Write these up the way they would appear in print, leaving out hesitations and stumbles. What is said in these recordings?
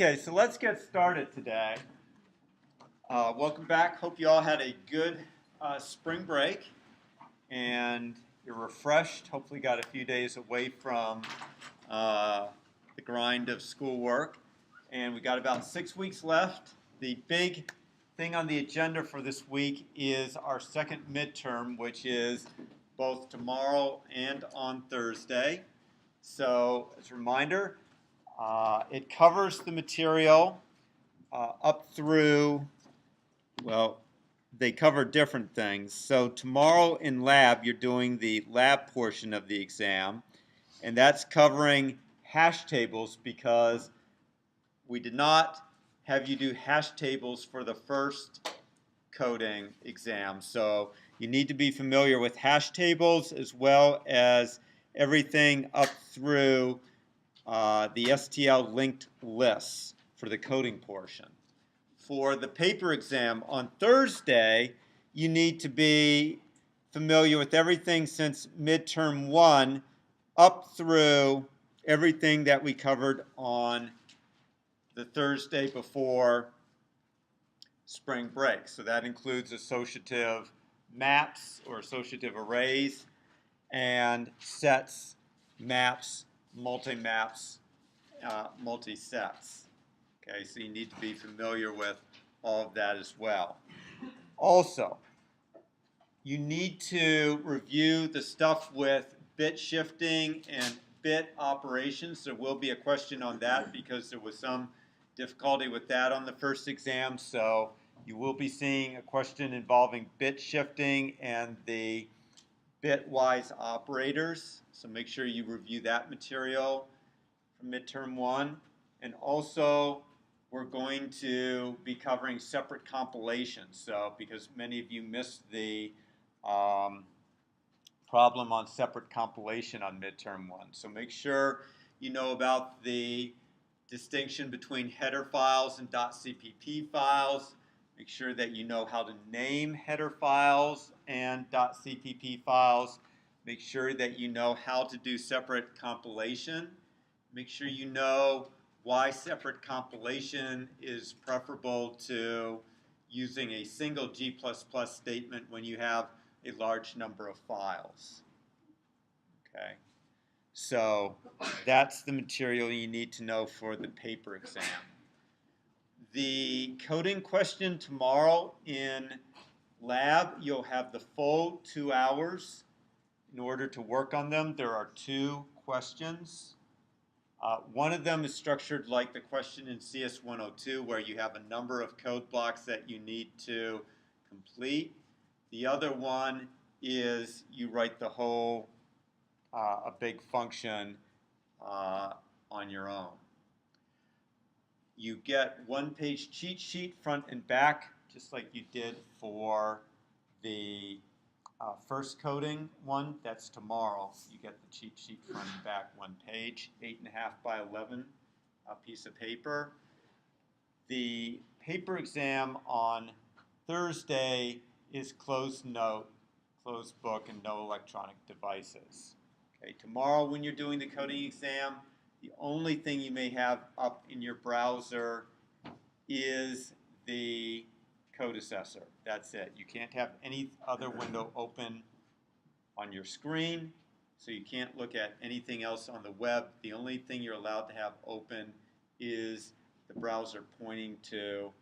Okay, so let's get started today. Welcome back. Hope you all had a good spring break and you're refreshed. Hopefully got a few days away from the grind of schoolwork. And we got about 6 weeks left. The big thing on the agenda for this week is our second midterm, which is both tomorrow and on Thursday. So as a reminder, it covers the material up through, well, they cover different things. So tomorrow in lab, you're doing the lab portion of the exam, and that's covering hash tables because we did not have you do hash tables for the first coding exam. So you need to be familiar with hash tables as well as everything up through the STL linked lists for the coding portion. For the paper exam on Thursday, you need to be familiar with everything since midterm 1 up through everything that we covered on the Thursday before spring break. So that includes associative maps or associative arrays and sets, maps, multi-maps, multi-sets. Okay, so you need to be familiar with all of that as well. Also, you need to review the stuff with bit shifting and bit operations. There will be a question on that because there was some difficulty with that on the first exam. So you will be seeing a question involving bit shifting and the bitwise operators. So make sure you review that material from midterm 1. And also, we're going to be covering separate compilations. So because many of you missed the problem on separate compilation on midterm 1. So make sure you know about the distinction between header files and .cpp files. Make sure that you know how to name header files and .cpp files. Make sure that you know how to do separate compilation. Make sure you know why separate compilation is preferable to using a single G++ statement when you have a large number of files. Okay, so that's the material you need to know for the paper exam. The coding question tomorrow in lab, you'll have the full 2 hours in order to work on them. There are 2 questions. One of them is structured like the question in CS102 where you have a number of code blocks that you need to complete. The other one is you write the whole, a big function on your own. You get 1-page cheat sheet front and back just like you did for the first coding one. That's tomorrow. You get the cheat sheet front and back 1 page, 8.5 by 11 piece of paper. The paper exam on Thursday is closed note, closed book, and no electronic devices. Okay, tomorrow when you're doing the coding exam, the only thing you may have up in your browser is the code assessor. That's it. You can't have any other window open on your screen, so you can't look at anything else on the web. The only thing you're allowed to have open is the browser pointing to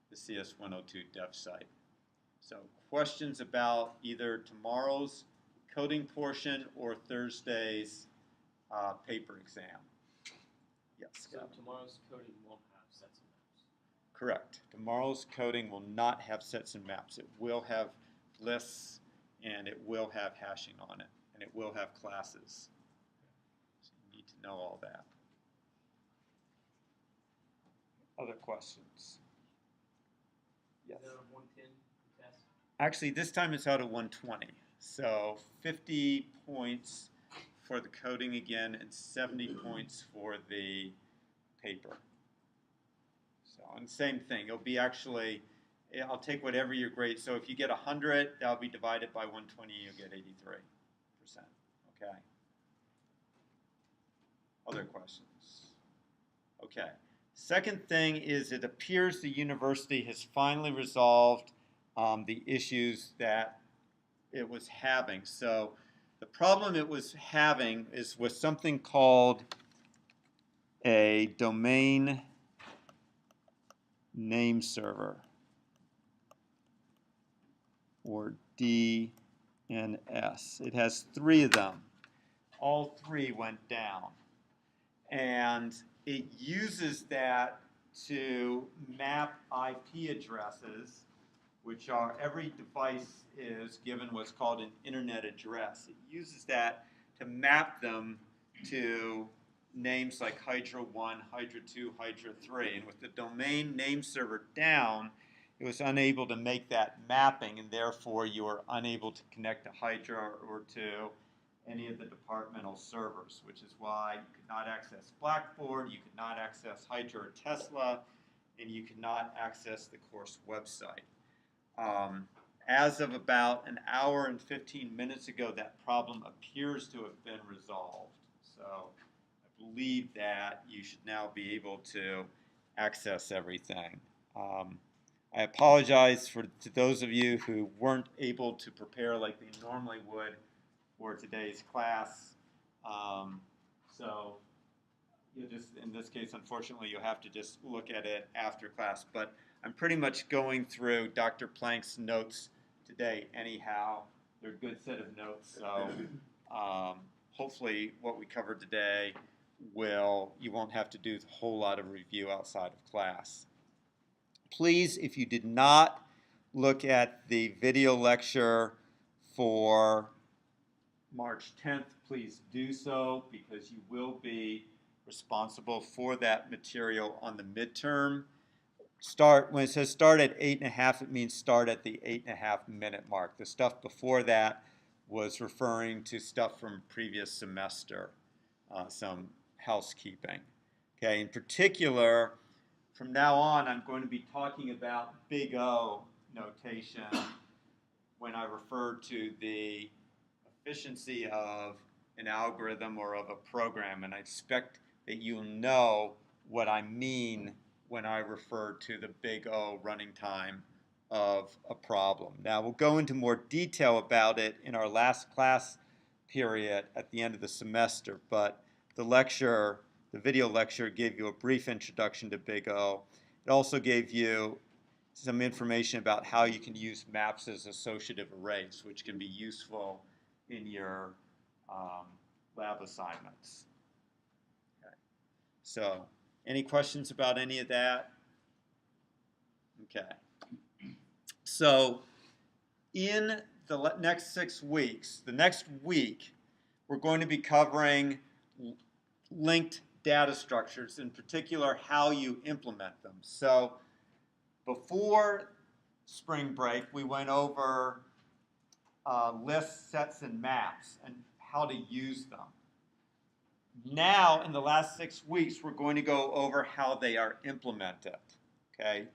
the CS102 dev site. So questions about either tomorrow's coding portion or Thursday's paper exam? Yes. So tomorrow's coding won't have sets and maps. Correct. Tomorrow's coding will not have sets and maps. It will have lists and it will have hashing on it and it will have classes. So you need to know all that. Other questions? Yes. Is that a 110 test? Actually, this time it's out of 120. So 50 points for the coding again and 70 points for the paper. So, and same thing. It'll be actually, I'll take whatever your grade. So if you get 100, that'll be divided by 120, you'll get 83%. Okay. Other questions? Okay. Second thing is it appears the university has finally resolved the issues that it was having. So the problem it was having is with something called a domain name server, or DNS. It has 3 of them. All 3 went down. And it uses that to map IP addresses, which are, every device is given what's called an internet address. It uses that to map them to names like Hydra 1, Hydra 2, Hydra 3. And with the domain name server down, it was unable to make that mapping, and therefore you were unable to connect to Hydra or to any of the departmental servers, which is why you could not access Blackboard, you could not access Hydra or Tesla, and you could not access the course website. As of about an hour and 15 minutes ago, that problem appears to have been resolved. So I believe that you should now be able to access everything. I apologize to those of you who weren't able to prepare like they normally would for today's class. So you'll just, in this case, unfortunately, you'll have to just look at it after class. But I'm pretty much going through Dr. Plank's notes today anyhow. They're a good set of notes. So hopefully what we covered today you won't have to do a whole lot of review outside of class. Please, if you did not look at the video lecture for March 10th, please do so, because you will be responsible for that material on the midterm. When it says start at 8.5, it means start at the 8.5-minute mark. The stuff before that was referring to stuff from previous semester, some housekeeping. Okay, in particular, from now on, I'm going to be talking about big O notation when I refer to the efficiency of an algorithm or of a program, and I expect that you'll know what I mean when I refer to the big O running time of a problem. Now, we'll go into more detail about it in our last class period at the end of the semester, but the video lecture gave you a brief introduction to big O. It also gave you some information about how you can use maps as associative arrays, which can be useful in your lab assignments. Okay. So, any questions about any of that? Okay. So, in the next 6 weeks, the next week, we're going to be covering linked data structures, in particular how you implement them. So, before spring break, we went over lists, sets, and maps, and how to use them. Now, in the last 6 weeks, we're going to go over how they are implemented. Okay?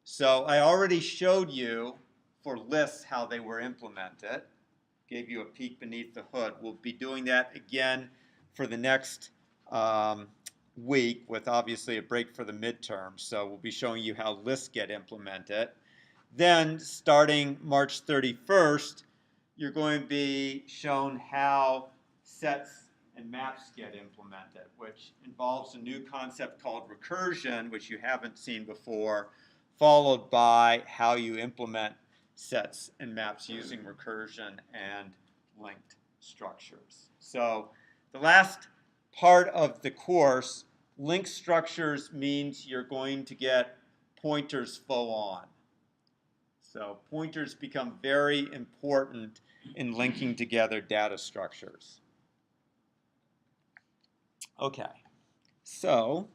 So I already showed you for lists how they were implemented. Gave you a peek beneath the hood. We'll be doing that again for the next week, with obviously a break for the midterm. So we'll be showing you how lists get implemented. Then, starting March 31st, you're going to be shown how sets and maps get implemented, which involves a new concept called recursion, which you haven't seen before, followed by how you implement sets and maps using recursion and linked structures. So the last part of the course, linked structures, means you're going to get pointers full on. So pointers become very important in linking together data structures. Okay, so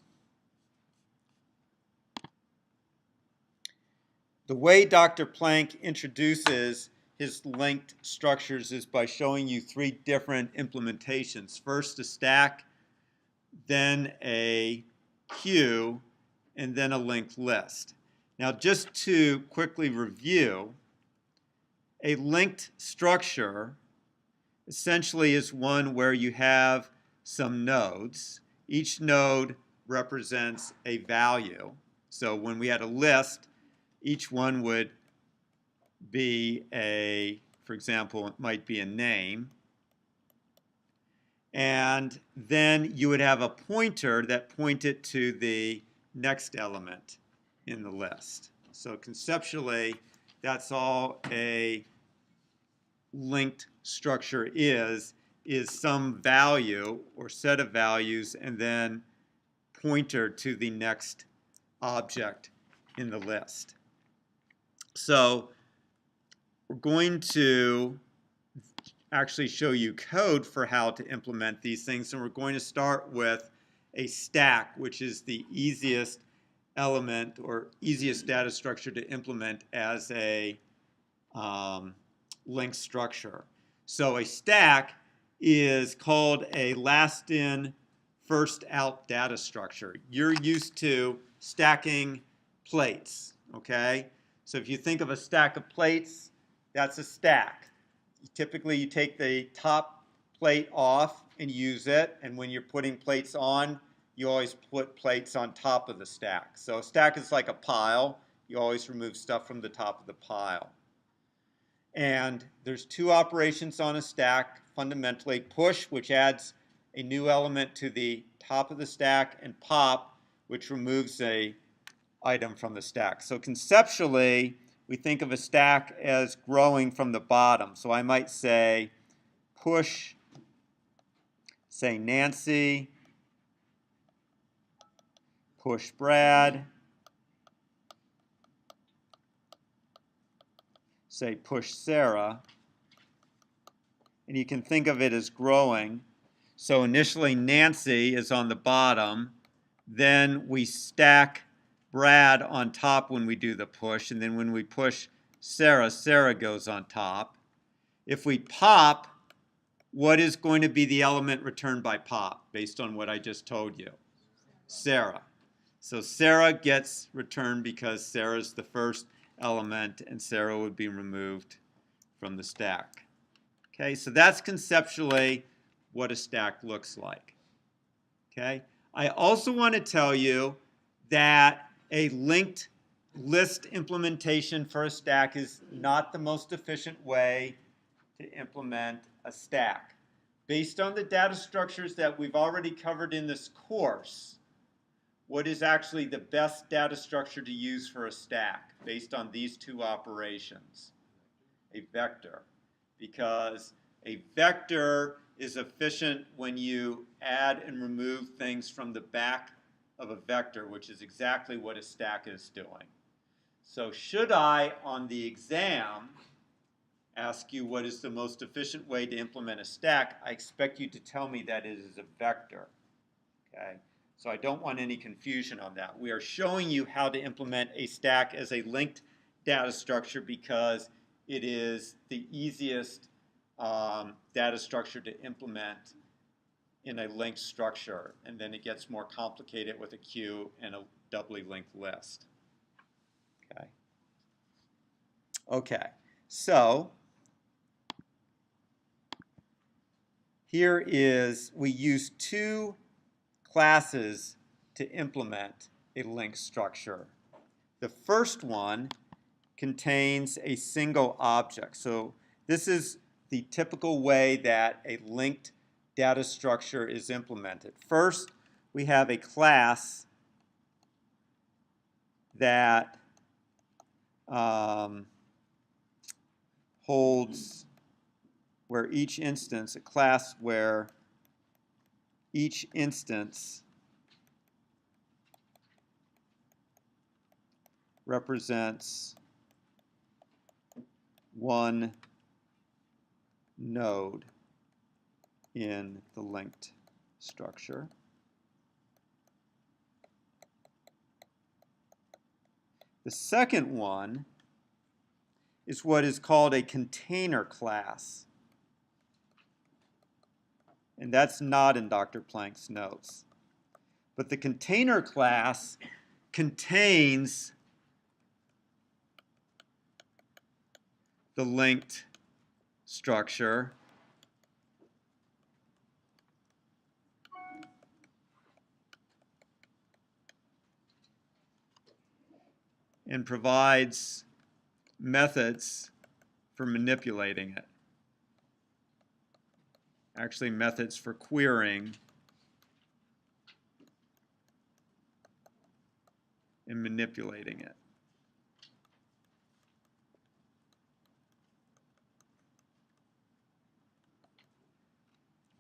the way Dr. Plank introduces his linked structures is by showing you 3 different implementations. First a stack, then a queue, and then a linked list. Now, just to quickly review, a linked structure essentially is one where you have some nodes. Each node represents a value. So when we had a list, each one would be for example, it might be a name. And then you would have a pointer that pointed to the next element in the list. So conceptually, that's all a linked structure is some value or set of values and then pointer to the next object in the list. So we're going to actually show you code for how to implement these things, and we're going to start with a stack, which is the easiest element or easiest data structure to implement as a linked structure. So a stack is called a last in, first out data structure. You're used to stacking plates, okay? So if you think of a stack of plates, that's a stack. Typically, you take the top plate off and use it, and when you're putting plates on, you always put plates on top of the stack. So a stack is like a pile. You always remove stuff from the top of the pile. And there's two operations on a stack, fundamentally. Push, which adds a new element to the top of the stack, and pop, which removes an item from the stack. So conceptually, we think of a stack as growing from the bottom. So I might say push, say Nancy, push Brad, say push Sarah, and you can think of it as growing. So initially Nancy is on the bottom, then we stack Brad on top when we do the push, and then when we push Sarah, Sarah goes on top. If we pop, what is going to be the element returned by pop based on what I just told you? Sarah. So Sarah gets returned because Sarah's the first element and Sarah would be removed from the stack. Okay, so that's conceptually what a stack looks like. Okay, I also want to tell you that a linked list implementation for a stack is not the most efficient way to implement a stack. Based on the data structures that we've already covered in this course, what is actually the best data structure to use for a stack based on these two operations? A vector. Because a vector is efficient when you add and remove things from the back of a vector, which is exactly what a stack is doing. So should I, on the exam, ask you what is the most efficient way to implement a stack, I expect you to tell me that it is a vector. Okay? So I don't want any confusion on that. We are showing you how to implement a stack as a linked data structure because it is the easiest data structure to implement in a linked structure, and then it gets more complicated with a queue and a doubly linked list. Okay. Okay. So here is, we use two classes to implement a linked structure. The first one contains a single object. So this is the typical way that a linked data structure is implemented. First, we have a class that holds where each instance, a class where each instance represents one node in the linked structure. The second one is what is called a container class. And that's not in Dr. Planck's notes. But the container class contains the linked structure and provides methods for manipulating it. Actually, methods for querying and manipulating it.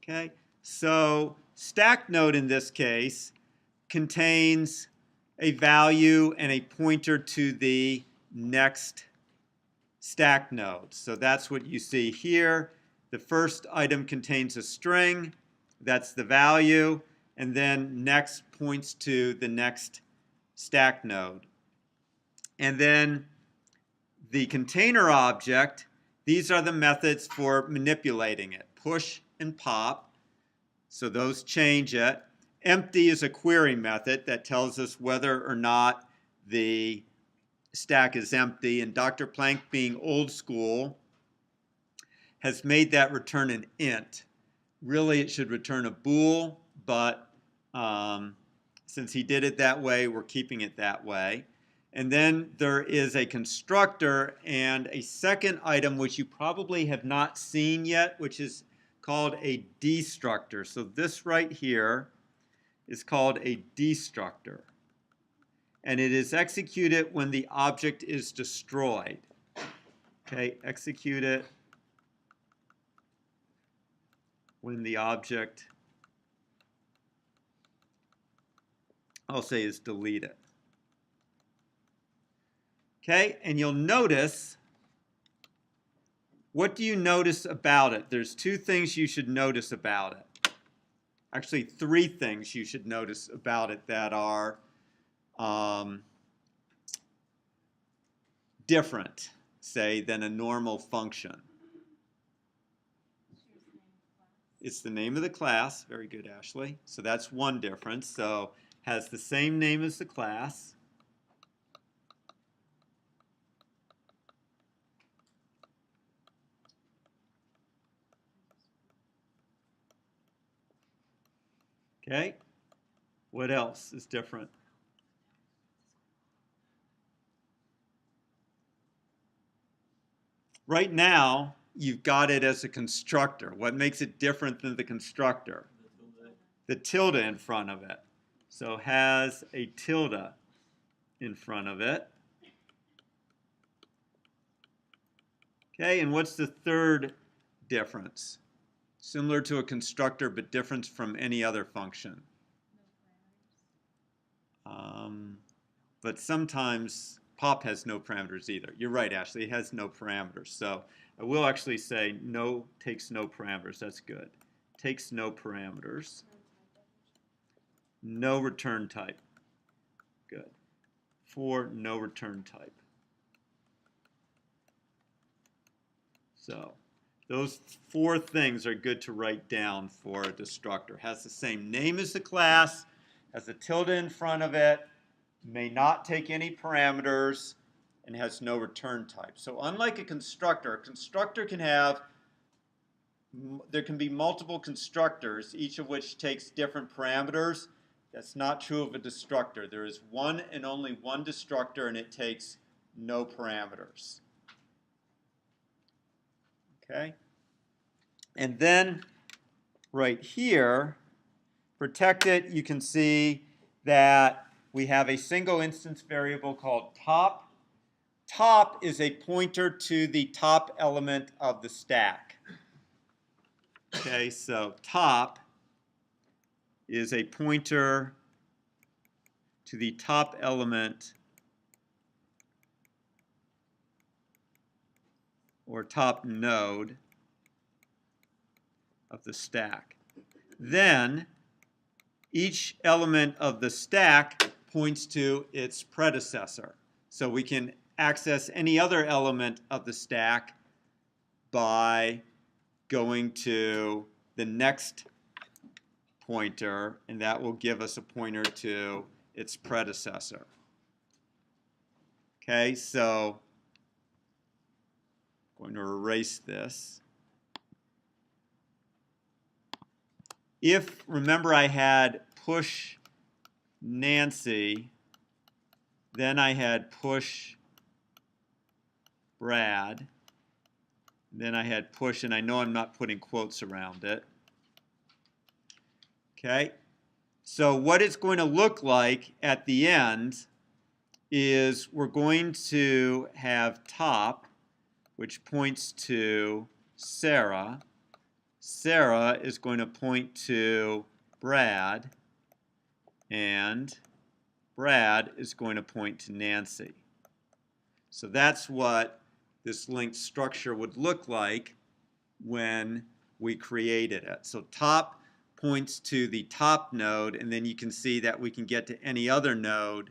Okay, so stack node in this case contains a value and a pointer to the next stack node. So that's what you see here. The first item contains a string, that's the value, and then next points to the next stack node. And then the container object, these are the methods for manipulating it. Push and pop, so those change it. Empty is a query method that tells us whether or not the stack is empty, and Dr. Planck, being old school, has made that return an int. Really, it should return a bool, but since he did it that way, we're keeping it that way. And then there is a constructor and a second item which you probably have not seen yet, which is called a destructor. So this right here is called a destructor. And it is executed when the object is destroyed. Okay, execute it when the object, I'll say, is deleted. Okay, and you'll notice, what do you notice about it? There's two things you should notice about it. Actually, three things you should notice about it that are different, say, than a normal function. It's the name of the class. Very good, Ashley. So that's one difference. So has the same name as the class. Okay. What else is different? Right now, you've got it as a constructor. What makes it different than the constructor? The tilde in front of it. So has a tilde in front of it. Okay, and what's the third difference? Similar to a constructor, but different from any other function. But sometimes pop has no parameters either. You're right, Ashley, it has no parameters. So I will actually say no takes no parameters. That's good. Takes no parameters. No return type. Good. For no return type. So those four things are good to write down for a destructor. Has the same name as the class, has a tilde in front of it, may not take any parameters, and has no return type. So unlike a constructor can have, there can be multiple constructors, each of which takes different parameters. That's not true of a destructor. There is one and only one destructor, and it takes no parameters. Okay? And then right here, protected, you can see that we have a single instance variable called top. Top is a pointer to the top element of the stack. Okay, so top is a pointer to the top element or top node of the stack. Then each element of the stack points to its predecessor. So we can access any other element of the stack by going to the next pointer, and that will give us a pointer to its predecessor. Okay, so I'm going to erase this. If, remember, I had push Nancy Then I had push Brad. Then I had push, and I know I'm not putting quotes around it. Okay? So what it's going to look like at the end is we're going to have top, which points to Sarah. Sarah is going to point to Brad, and Brad is going to point to Nancy. So that's what this linked structure would look like when we created it. So top points to the top node, and then you can see that we can get to any other node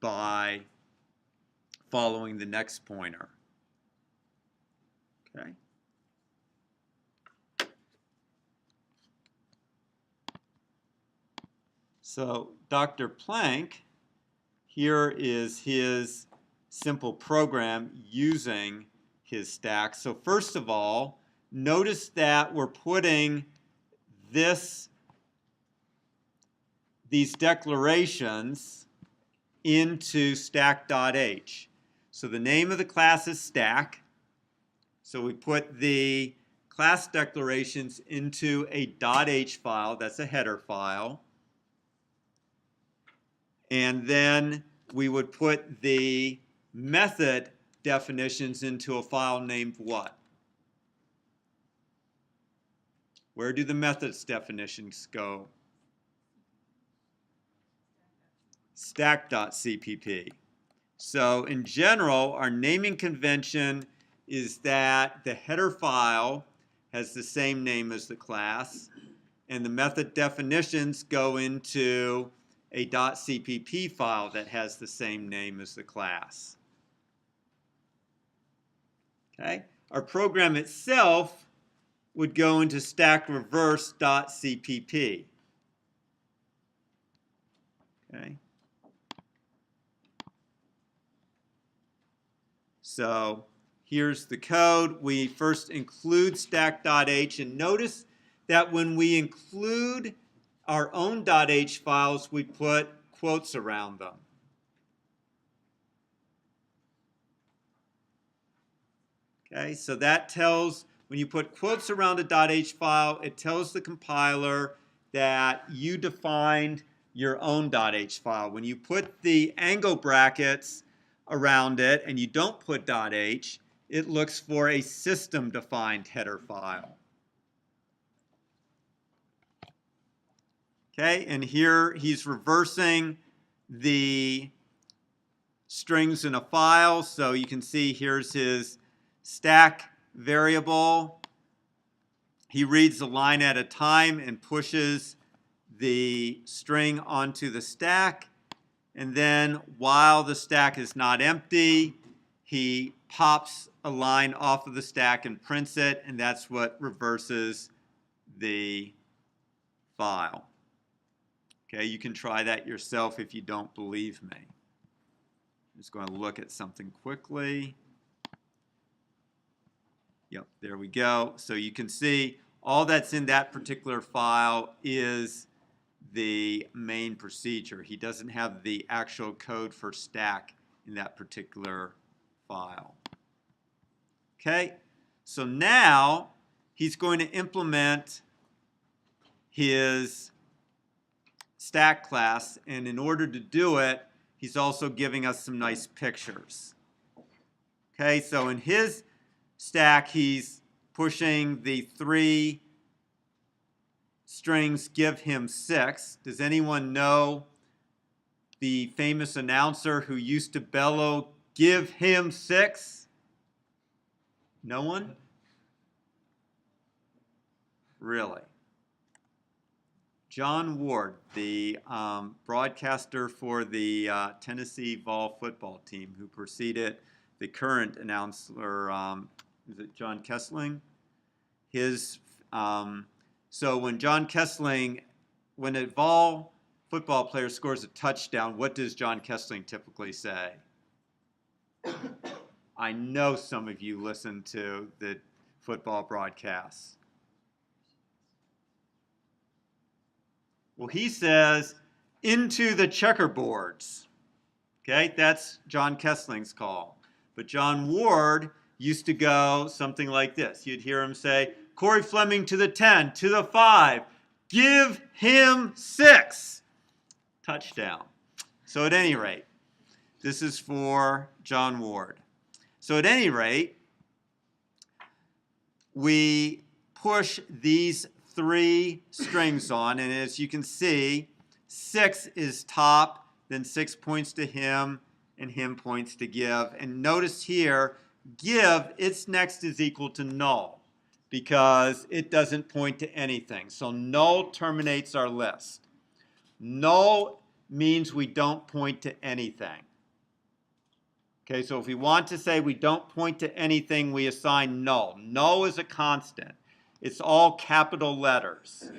by following the next pointer. Okay. So Dr. Planck, here is his simple program using his stack. So first of all, notice that we're putting these declarations into stack.h. So the name of the class is stack. So we put the class declarations into a .h file. That's a header file. And then we would put the method definitions into a file named what? Where do the methods definitions go? Stack.cpp. So in general, our naming convention is that the header file has the same name as the class, and the method definitions go into a .cpp file that has the same name as the class. Okay? Our program itself would go into stackreverse.cpp. Okay? So here's the code. We first include stack.h, and notice that when we include our own .h files, we put quotes around them. Okay, so that tells, when you put quotes around a .h file, it tells the compiler that you defined your own .h file. When you put the angle brackets around it and you don't put .h, it looks for a system-defined header file. Okay, and here he's reversing the strings in a file. So you can see here's his stack variable. He reads a line at a time and pushes the string onto the stack. And then while the stack is not empty, he pops a line off of the stack and prints it, and that's what reverses the file. Okay, you can try that yourself if you don't believe me. I'm just going to look at something quickly. Yep, there we go. So you can see all that's in that particular file is the main procedure. He doesn't have the actual code for stack in that particular file. Okay, so now he's going to implement his stack class, and in order to do it, he's also giving us some nice pictures. Okay, so in his stack, he's pushing the 3 strings give him 6. Does anyone know the famous announcer who used to bellow, "Give him 6"? No one? Really? John Ward, the broadcaster for the Tennessee Vol football team, who preceded the current announcer, is it John Kessling? So when John Kessling, when a Vol football player scores a touchdown, what does John Kessling typically say? I know some of you listen to the football broadcasts. Well, he says, "Into the checkerboards." Okay, that's John Kessling's call. But John Ward used to go something like this. You'd hear him say, Corey Fleming to the 10, to the 5, give him 6. Touchdown. So at any rate, this is for John Ward. So at any rate, we push these 3 strings on, and as you can see, 6 is top, then 6 points to him, and him points to give. And notice here, give, its next is equal to null, because it doesn't point to anything. So null terminates our list. Null means we don't point to anything. Okay, so if we want to say we don't point to anything, we assign null. Null is a constant. It's all capital letters.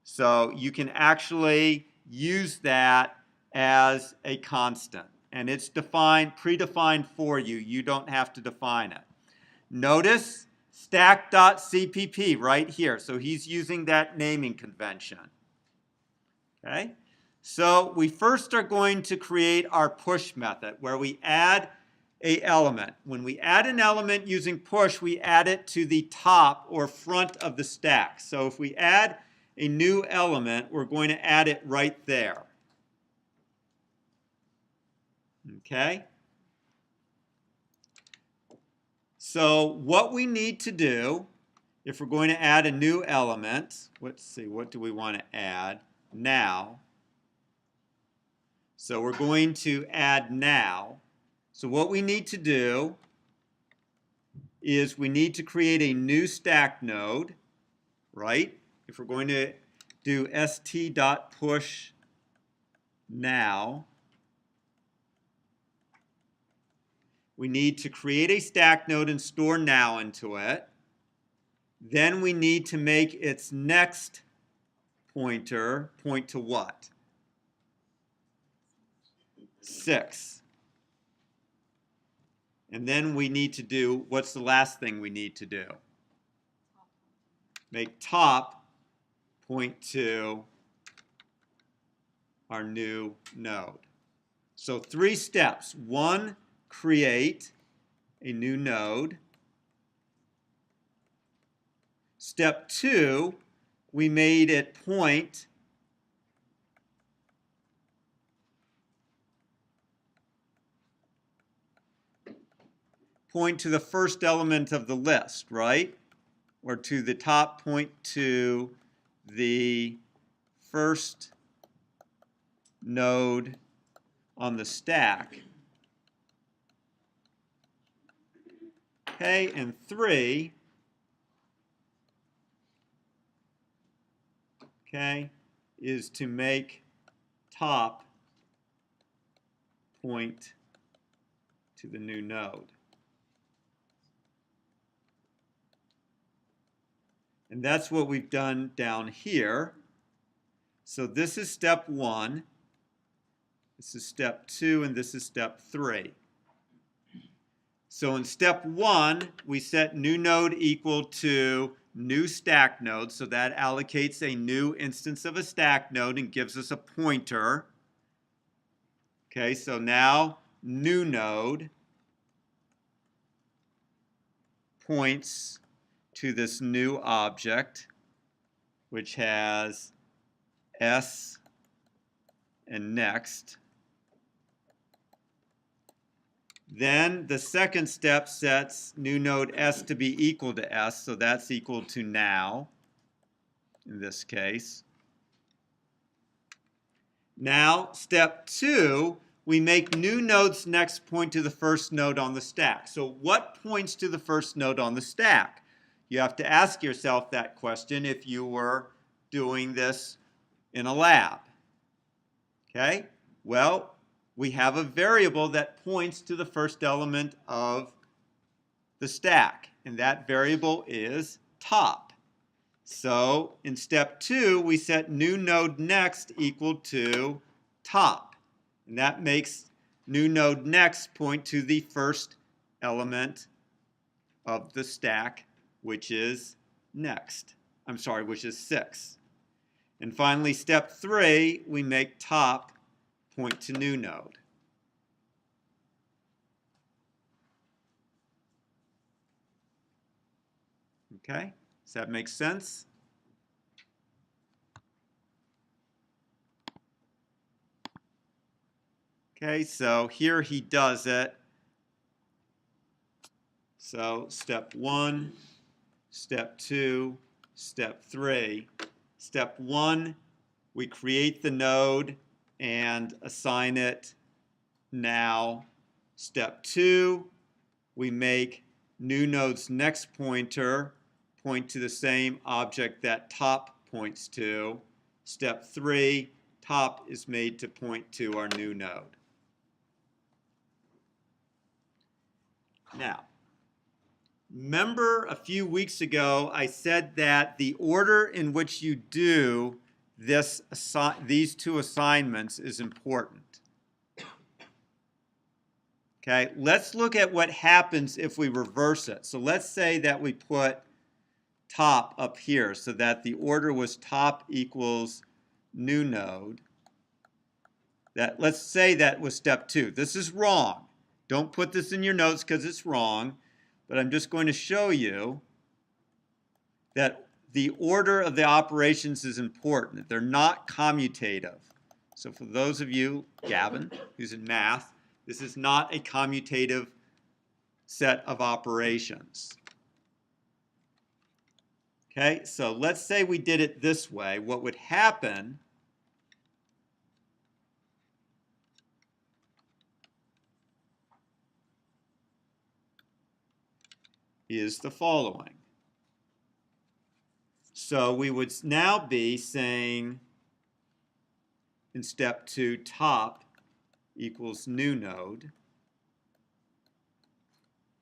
So you can actually use that as a constant. And it's defined, predefined for you. You don't have to define it. Notice stack.cpp right here. So he's using that naming convention. Okay? So we first are going to create our push method where we add an element. When we add an element using push, we add it to the top or front of the stack. So if we add a new element, we're going to add it right there. Okay? So what we need to do, if we're going to add a new element, let's see, what do we want to add now? So we're going to add now. So what we need to do is we need to create a new stack node, right? If we're going to do st.push now, we need to create a stack node and store now into it. Then we need to make its next pointer point to what? 6. And then we need to do, what's the last thing we need to do? Make top point to our new node. So 3 steps. 1, create a new node. Step 2, we made it point to the first element of the list, right? Or to the top, point to the first node on the stack. Okay, and 3, okay, is to make top point to the new node. And that's what we've done down here. So this is step 1, this is step 2, and this is step 3. So in step 1, we set new node equal to new stack node, so that allocates a new instance of a stack node and gives us a pointer. Okay, so now new node points to this new object, which has S and next. Then the second step sets new node S to be equal to S, so that's equal to now, in this case. Now, step 2, we make new node's next point to the first node on the stack. So what points to the first node on the stack? You have to ask yourself that question if you were doing this in a lab. Okay? Well, we have a variable that points to the first element of the stack, and that variable is top. So in step 2, we set new node next equal to top, and that makes new node next point to the first element of the stack, which is next. I'm sorry, which is 6. And finally, step 3, we make top point to new node. Okay, does that make sense? Okay, so here he does it. So step 1, step 2, step 3. Step 1, we create the node and assign it now. Step 2, we make new node's next pointer point to the same object that top points to. Step 3, top is made to point to our new node. Now, remember a few weeks ago I said that the order in which you do these two assignments is important. Okay, let's look at what happens if we reverse it. So let's say that we put top up here so that the order was top equals new node. Let's say that was step 2. This is wrong. Don't put this in your notes because it's wrong, but I'm just going to show you that the order of the operations is important. They're not commutative. So for those of you, Gavin, who's in math, this is not a commutative set of operations. Okay, so let's say we did it this way. What would happen is the following. So we would now be saying in step 2, top equals new node.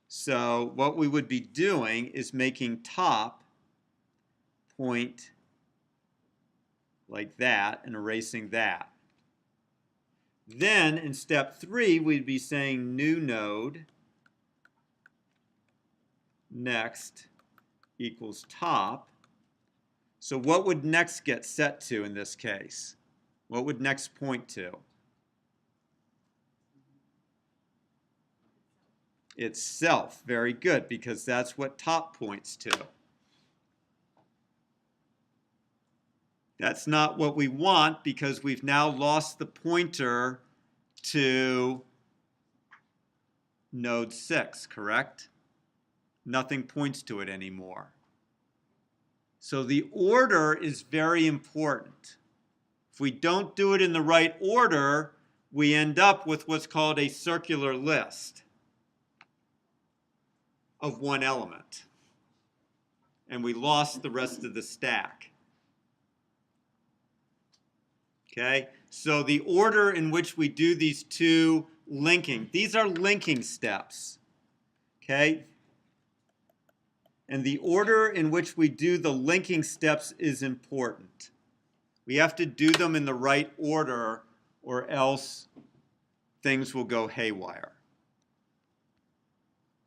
So what we would be doing is making top point like that and erasing that. Then in step 3, we'd be saying new node next equals top. So what would next get set to in this case? What would next point to? It's self. Very good, because that's what top points to. That's not what we want because we've now lost the pointer to node 6, correct? Nothing points to it anymore. So the order is very important. If we don't do it in the right order, we end up with what's called a circular list of one element. And we lost the rest of the stack. Okay, so the order in which we do these two linking, these are linking steps. Okay, and the order in which we do the linking steps is important. We have to do them in the right order or else things will go haywire.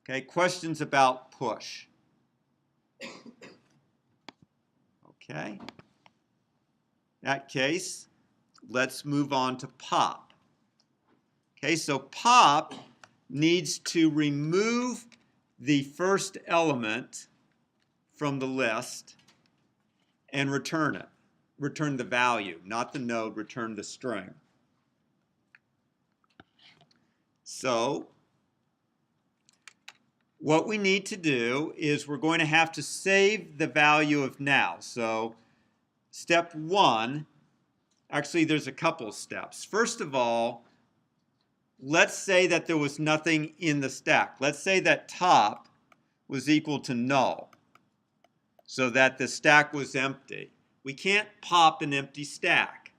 Okay, questions about push? Okay, in that case, let's move on to pop. Okay, so pop needs to remove the first element from the list and return it. Return the value, not the node, return the string. So what we need to do is we're going to have to save the value of now. So step 1, actually there's a couple steps. First of all, let's say that there was nothing in the stack. Let's say that top was equal to null, so that the stack was empty. We can't pop an empty stack.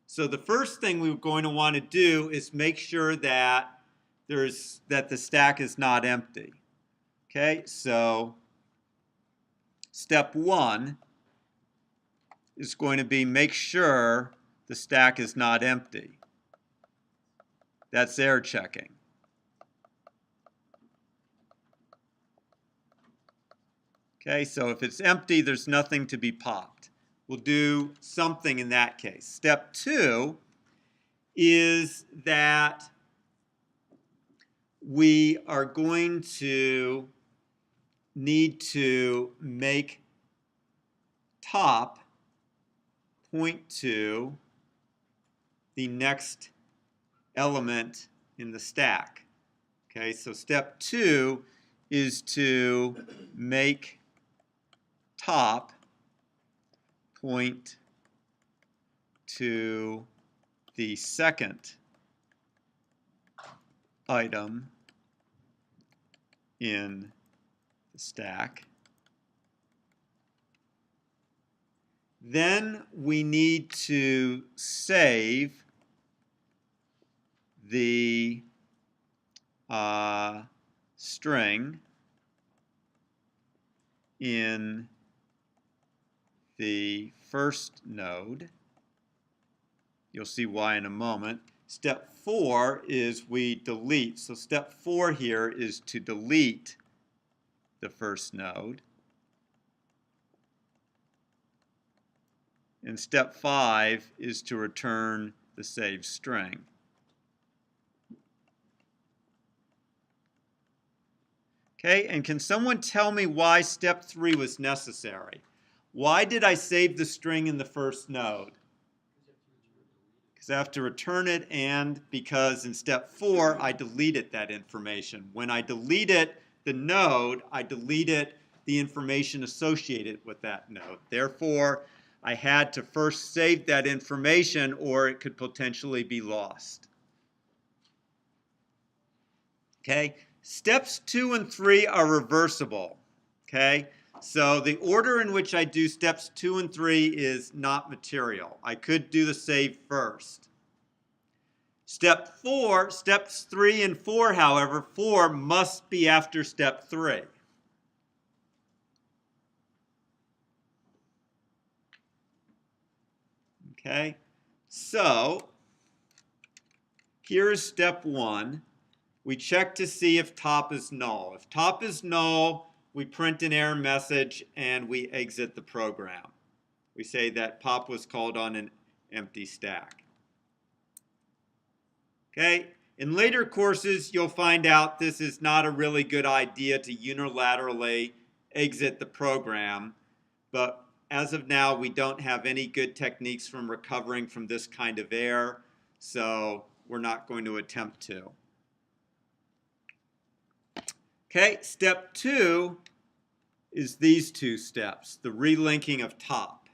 So the first thing we're going to want to do is make sure that the stack is not empty. Okay, so step 1 is going to be make sure the stack is not empty. That's error checking. Okay, so if it's empty, there's nothing to be popped. We'll do something in that case. Step 2 is that we are going to need to make top point to the next element in the stack. Okay, so step 2 is to make top point to the second item in the stack. Then we need to save the string in the first node. You'll see why in a moment. Step 4 is we delete. So step 4 here is to delete the first node. And step 5 is to return the saved string. Okay, and can someone tell me why step 3 was necessary? Why did I save the string in the first node? Because I have to return it, and because in step 4 I deleted that information. When I deleted the node, I deleted the information associated with that node. Therefore, I had to first save that information or it could potentially be lost. Okay, steps 2 and 3 are reversible. Okay, so the order in which I do steps 2 and 3 is not material. I could do the save first. Steps 3 and 4, however, 4 must be after step 3. Okay, so here's step 1. We check to see if top is null. If top is null, we print an error message and we exit the program. We say that pop was called on an empty stack. Okay, in later courses, you'll find out this is not a really good idea to unilaterally exit the program, but as of now, we don't have any good techniques from recovering from this kind of error, so we're not going to attempt to. Okay, step 2 is these two steps, the relinking of top.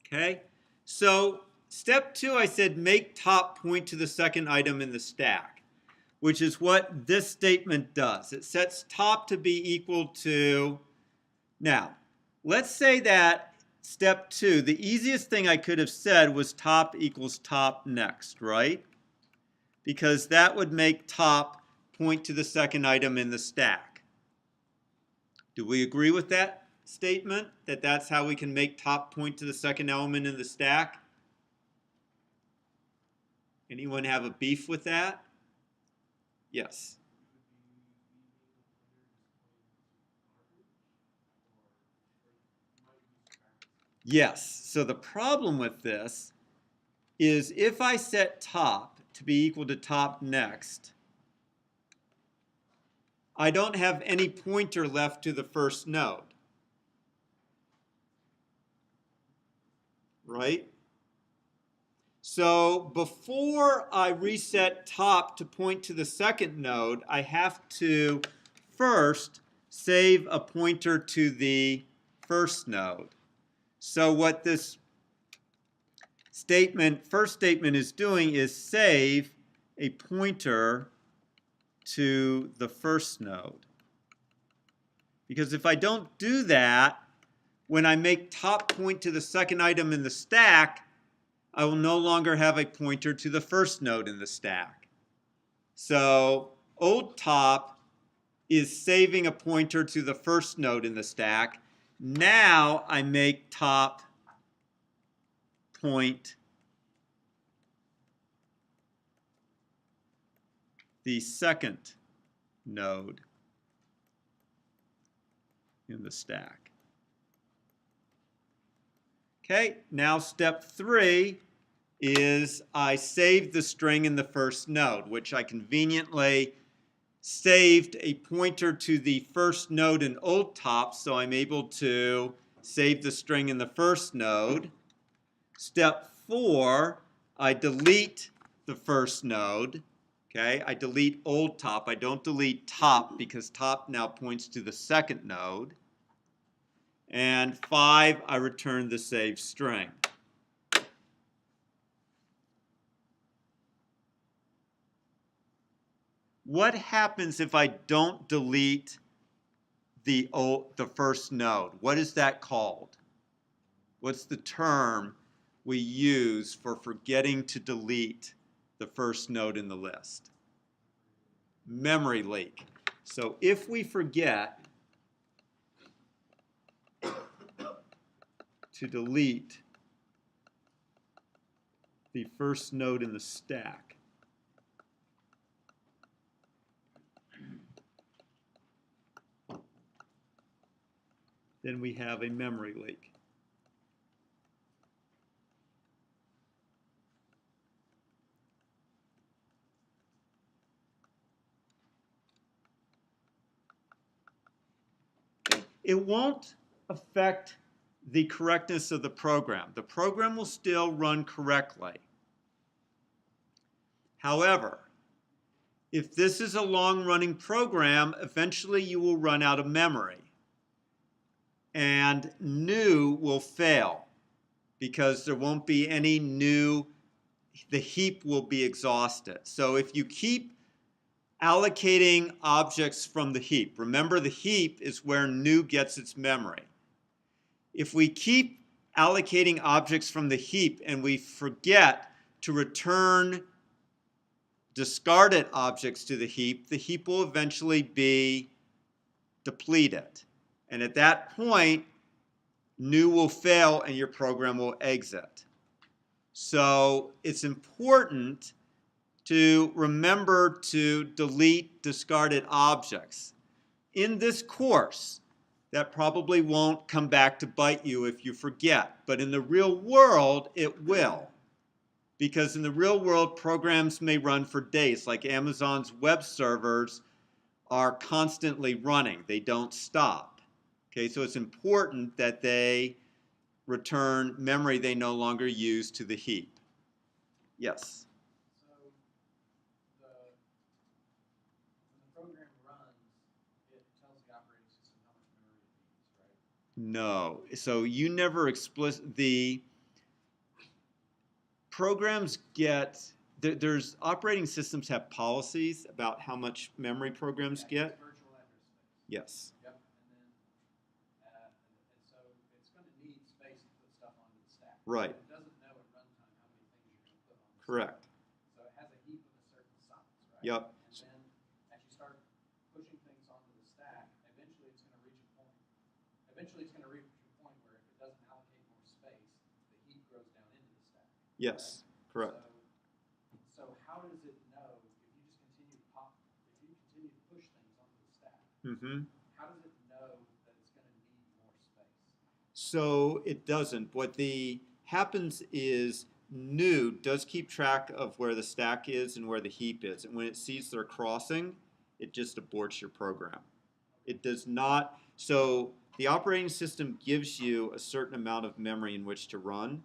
Okay, so step 2, I said make top point to the second item in the stack, which is what this statement does. It sets top to be equal to, now, let's say that step 2, the easiest thing I could have said was top equals top next, right? Because that would make top point to the second item in the stack. Do we agree with that statement, that that's how we can make top point to the second element in the stack? Anyone have a beef with that? Yes. Yes. So the problem with this is if I set top to be equal to top next, I don't have any pointer left to the first node. Right? So before I reset top to point to the second node, I have to first save a pointer to the first node. So what this first statement is doing is save a pointer to the first node. Because if I don't do that, when I make top point to the second item in the stack, I will no longer have a pointer to the first node in the stack. So old top is saving a pointer to the first node in the stack. Now I make top point the second node in the stack. Okay, now step 3 is I save the string in the first node, which I conveniently saved a pointer to the first node in old top, so I'm able to save the string in the first node. Step 4, I delete the first node. Okay, I delete old top. I don't delete top because top now points to the second node. And 5, I return the saved string. What happens if I don't delete the first node? What is that called? What's the term we use for forgetting to delete the first node in the list? Memory leak. So if we forget to delete the first node in the stack, then we have a memory leak. It won't affect the correctness of the program. The program will still run correctly. However, if this is a long-running program, eventually you will run out of memory. And new will fail because there won't be any new, the heap will be exhausted. So if you keep allocating objects from the heap, remember the heap is where new gets its memory. If we keep allocating objects from the heap and we forget to return discarded objects to the heap will eventually be depleted. And at that point, new will fail and your program will exit. So it's important to remember to delete discarded objects. In this course, that probably won't come back to bite you if you forget, but in the real world, it will. Because in the real world, programs may run for days, like Amazon's web servers are constantly running. They don't stop. Okay, so it's important that they return memory they no longer use to the heap. Yes? So when the program runs, it tells the operating system how much memory it needs, right? No. So you never the programs get, there's operating systems have policies about how much memory programs get. Virtual address space. Yes. Yep. And so it's going to need space to put stuff onto the stack. Right. It doesn't know at runtime how many things you're going to put on the Correct. stack. So it has a heap of a certain size, right? Yep. And then as you start pushing things onto the stack, eventually it's going to reach a point. Eventually it's going to reach a point where if it doesn't allocate more space, the heap grows down into the stack. Yes. Correct. So how does it know if you just continue to push things onto the stack? Mm-hmm. How does it know that it's going to need more space? So it doesn't. What happens is new does keep track of where the stack is and where the heap is. And when it sees they're crossing, it just aborts your program. It does not. So the operating system gives you a certain amount of memory in which to run.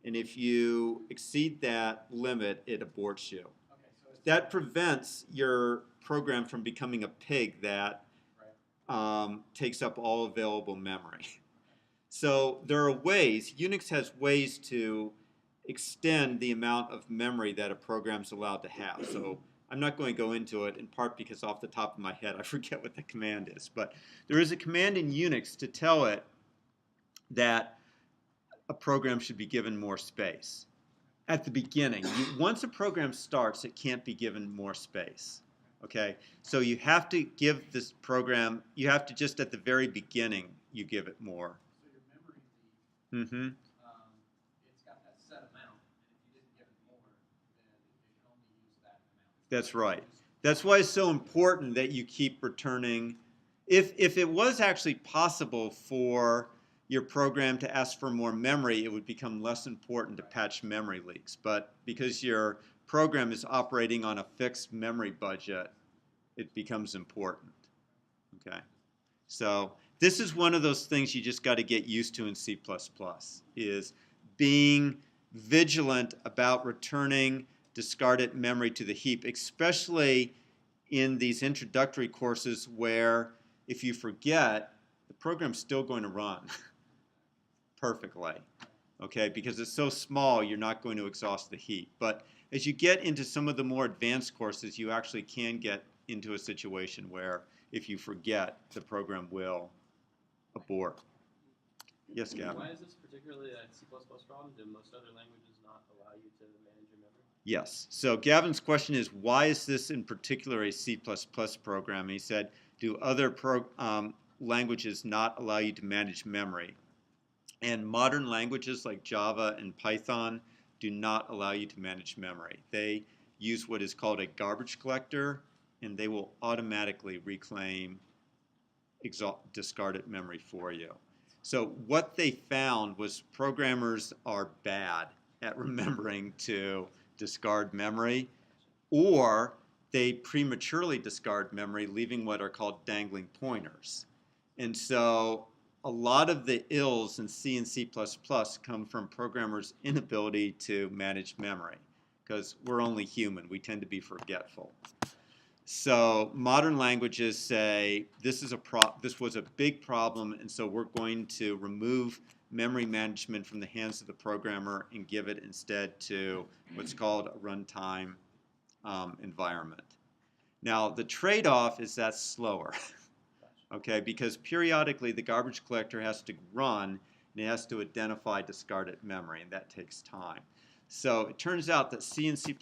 And if you exceed that limit, it aborts you. Okay, so that prevents your program from becoming a pig that takes up all available memory. So there are ways, Unix has ways to extend the amount of memory that a program's allowed to have. So I'm not going to go into it, in part because off the top of my head I forget what the command is. But there is a command in Unix to tell it that a program should be given more space. At the beginning, once a program starts, it can't be given more space. Okay, so you have to give this program, you have to just at the very beginning, you give it more. So your memory leak, Mm-hmm. It's got that set amount, and if you didn't give it more, then it can only use that amount. That's right. That's why it's so important that you keep returning. If it was actually possible for your program to ask for more memory, it would become less important to patch memory leaks. But because your program is operating on a fixed memory budget, it becomes important. Okay, so this is one of those things you just got to get used to in C++, is being vigilant about returning discarded memory to the heap, especially in these introductory courses where if you forget, the program's still going to run perfectly, okay? Because it's so small, you're not going to exhaust the heap. But as you get into some of the more advanced courses, you actually can get into a situation where if you forget, the program will abort. Yes, Gavin? Why is this particularly a C++ problem? Do most other languages not allow you to manage your memory? Yes. So Gavin's question is, why is this in particular a C++ program? He said, do other languages not allow you to manage memory? And modern languages like Java and Python do not allow you to manage memory. They use what is called a garbage collector, and they will automatically reclaim discarded memory for you. So what they found was programmers are bad at remembering to discard memory, or they prematurely discard memory, leaving what are called dangling pointers. And so a lot of the ills in C and C++ come from programmers' inability to manage memory, because we're only human. We tend to be forgetful. So modern languages say this was a big problem, and so we're going to remove memory management from the hands of the programmer and give it instead to what's called a runtime environment. Now the trade-off is that's slower, okay? Because periodically the garbage collector has to run and it has to identify discarded memory, and that takes time. So it turns out that C and C++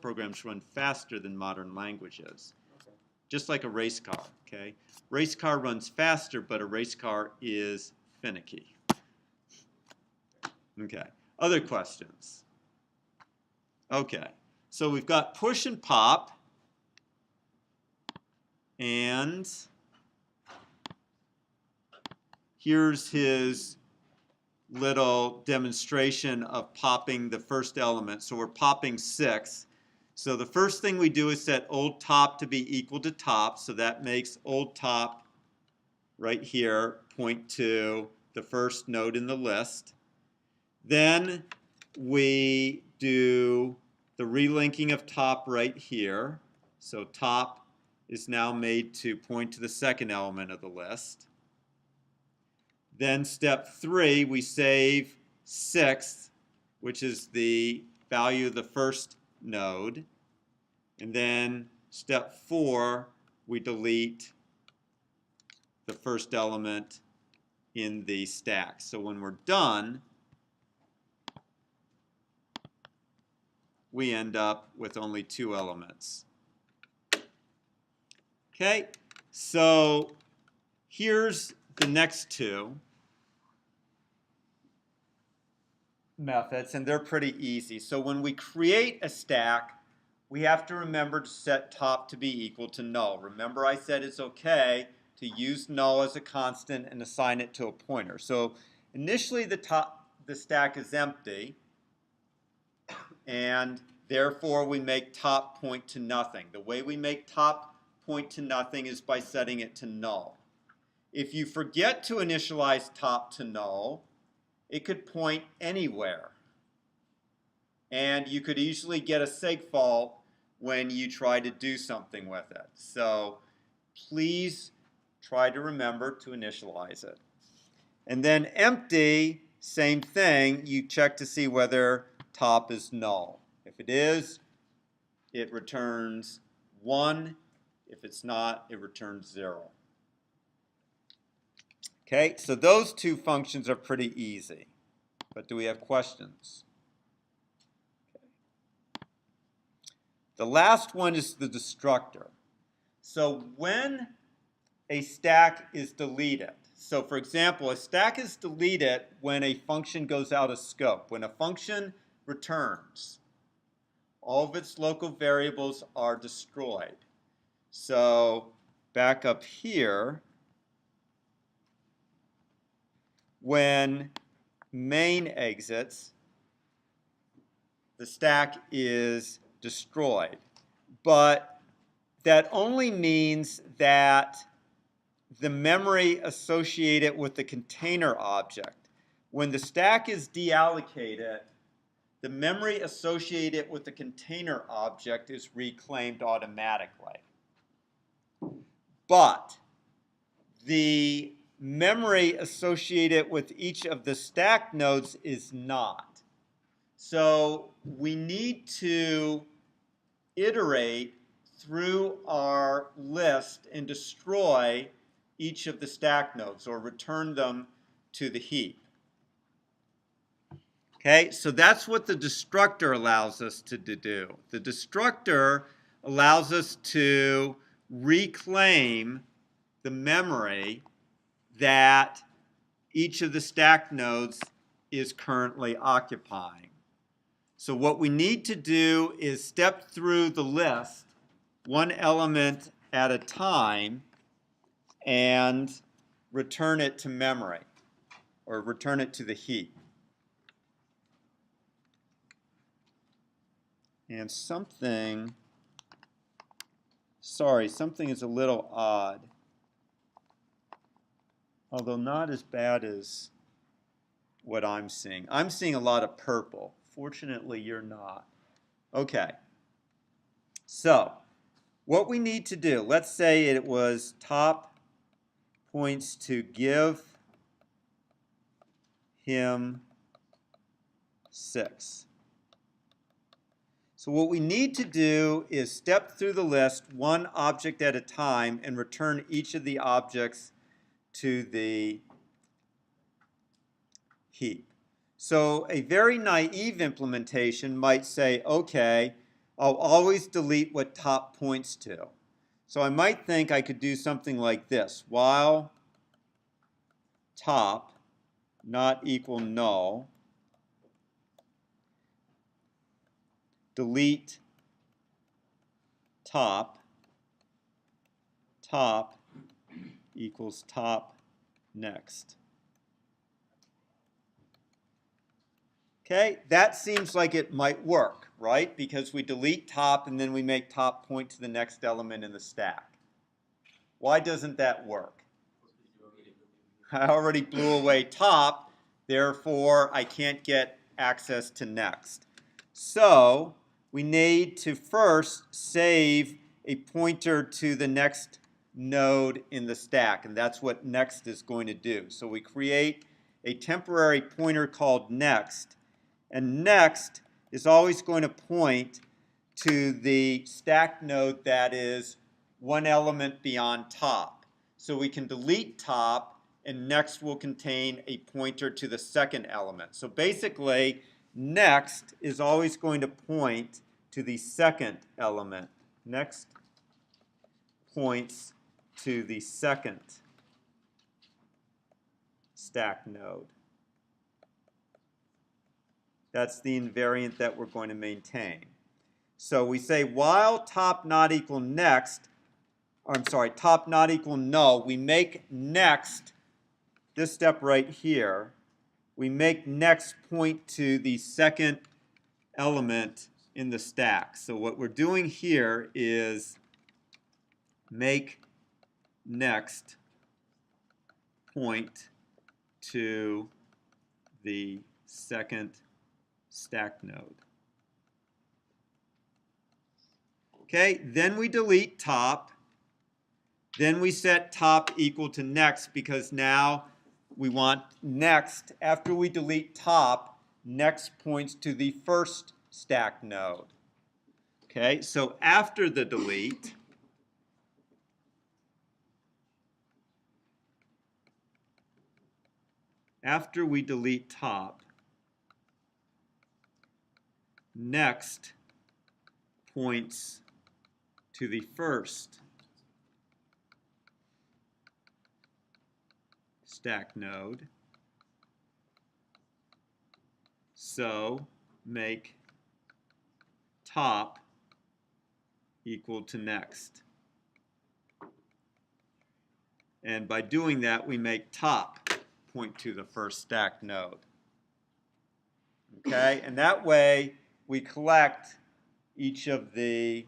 programs run faster than modern languages, Okay. just like a race car, okay? Race car runs faster, but a race car is finicky. Okay, other questions? Okay, so we've got push and pop, and here's his little demonstration of popping the first element. So we're popping 6. So the first thing we do is set old top to be equal to top. So that makes old top right here point to the first node in the list. Then we do the relinking of top right here. So top is now made to point to the second element of the list. Then step 3, we save 6th, which is the value of the first node. And then step 4, we delete the first element in the stack. So when we're done, we end up with only 2 elements. Okay, so here's the next 2 methods, and they're pretty easy. So when we create a stack, we have to remember to set top to be equal to null. Remember I said it's okay to use null as a constant and assign it to a pointer. So initially the stack is empty, and therefore we make top point to nothing. The way we make top point to nothing is by setting it to null. If you forget to initialize top to null, it could point anywhere. And you could easily get a sig fault when you try to do something with it. So please try to remember to initialize it. And then empty, same thing, you check to see whether top is null. If it is, it returns 1. If it's not, it returns 0. Okay, so those 2 functions are pretty easy. But do we have questions? Okay. The last one is the destructor. So when a stack is deleted, so for example, a stack is deleted when a function goes out of scope. When a function returns, all of its local variables are destroyed. So back up here, when main exits, the stack is destroyed. But that only means that the memory associated with the container object. When the stack is deallocated, the memory associated with the container object is reclaimed automatically. But the memory associated with each of the stack nodes is not. So we need to iterate through our list and destroy each of the stack nodes or return them to the heap. Okay, so that's what the destructor allows us to do. The destructor allows us to reclaim the memory that each of the stack nodes is currently occupying. So what we need to do is step through the list one element at a time and return it to memory or return it to the heap. And something is a little odd, although not as bad as what I'm seeing. I'm seeing a lot of purple. Fortunately, you're not. Okay. So, what we need to do, let's say it was top points to give him 6. So what we need to do is step through the list one object at a time and return each of the objects to the heap. So a very naive implementation might say, okay, I'll always delete what top points to. So I might think I could do something like this. While top not equal null, delete top equals top next. Okay, that seems like it might work, right? Because we delete top and then we make top point to the next element in the stack. Why doesn't that work? I already blew away top, therefore I can't get access to next. So we need to first save a pointer to the next node in the stack, and that's what next is going to do. So we create a temporary pointer called next, and next is always going to point to the stack node that is one element beyond top. So we can delete top, and next will contain a pointer to the second element. So basically, next is always going to point to the second element. Next points to the second stack node. That's the invariant that we're going to maintain. So we say while top not equal next, or I'm sorry, top not equal null, we make next, this step right here, we make next point to the second element in the stack. So what we're doing here is make next point to the second stack node. Okay, then we delete top. Then we set top equal to next because now we want next, after we delete top, next points to the first stack node. Okay, so after the delete, after we delete top, next points to the first stack node. So make top equal to next. And by doing that, we make top point to the first stack node. Okay, and that way we collect each of the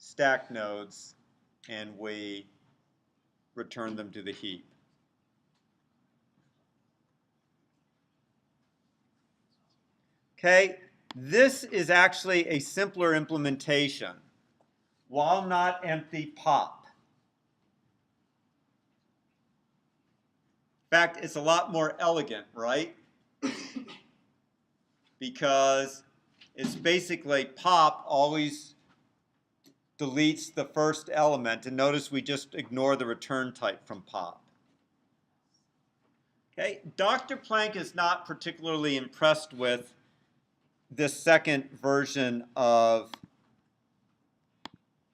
stack nodes and we return them to the heap. Okay, this is actually a simpler implementation. While not empty, pop. In fact, it's a lot more elegant, right? Because it's basically pop always deletes the first element, and notice we just ignore the return type from pop. Okay, Dr. Planck is not particularly impressed with this second version of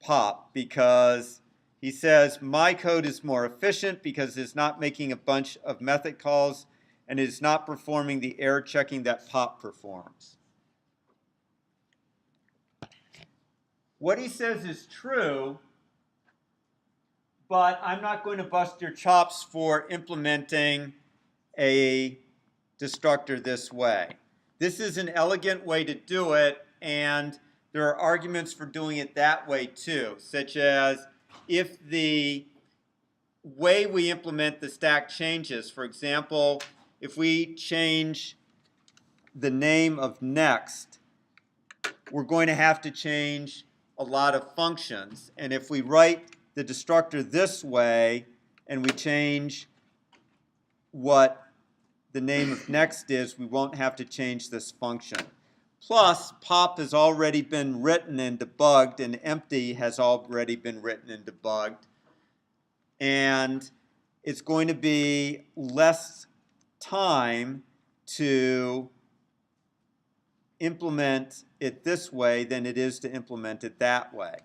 pop because he says my code is more efficient because it's not making a bunch of method calls and it is not performing the error checking that pop performs. What he says is true, but I'm not going to bust your chops for implementing a destructor this way. This is an elegant way to do it, and there are arguments for doing it that way too, such as if the way we implement the stack changes. For example, if we change the name of next, we're going to have to change a lot of functions. And if we write the destructor this way and we change what the name of next is, we won't have to change this function. Plus, pop has already been written and debugged, and empty has already been written and debugged. And it's going to be less time to implement it this way than it is to implement it that way.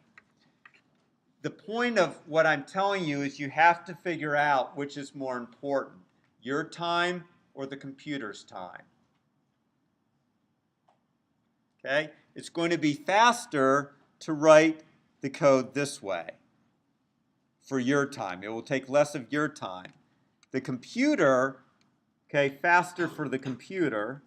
The point of what I'm telling you is you have to figure out which is more important, your time or the computer's time. Okay? It's going to be faster to write the code this way for your time. It will take less of your time. The computer, okay, faster for the computer.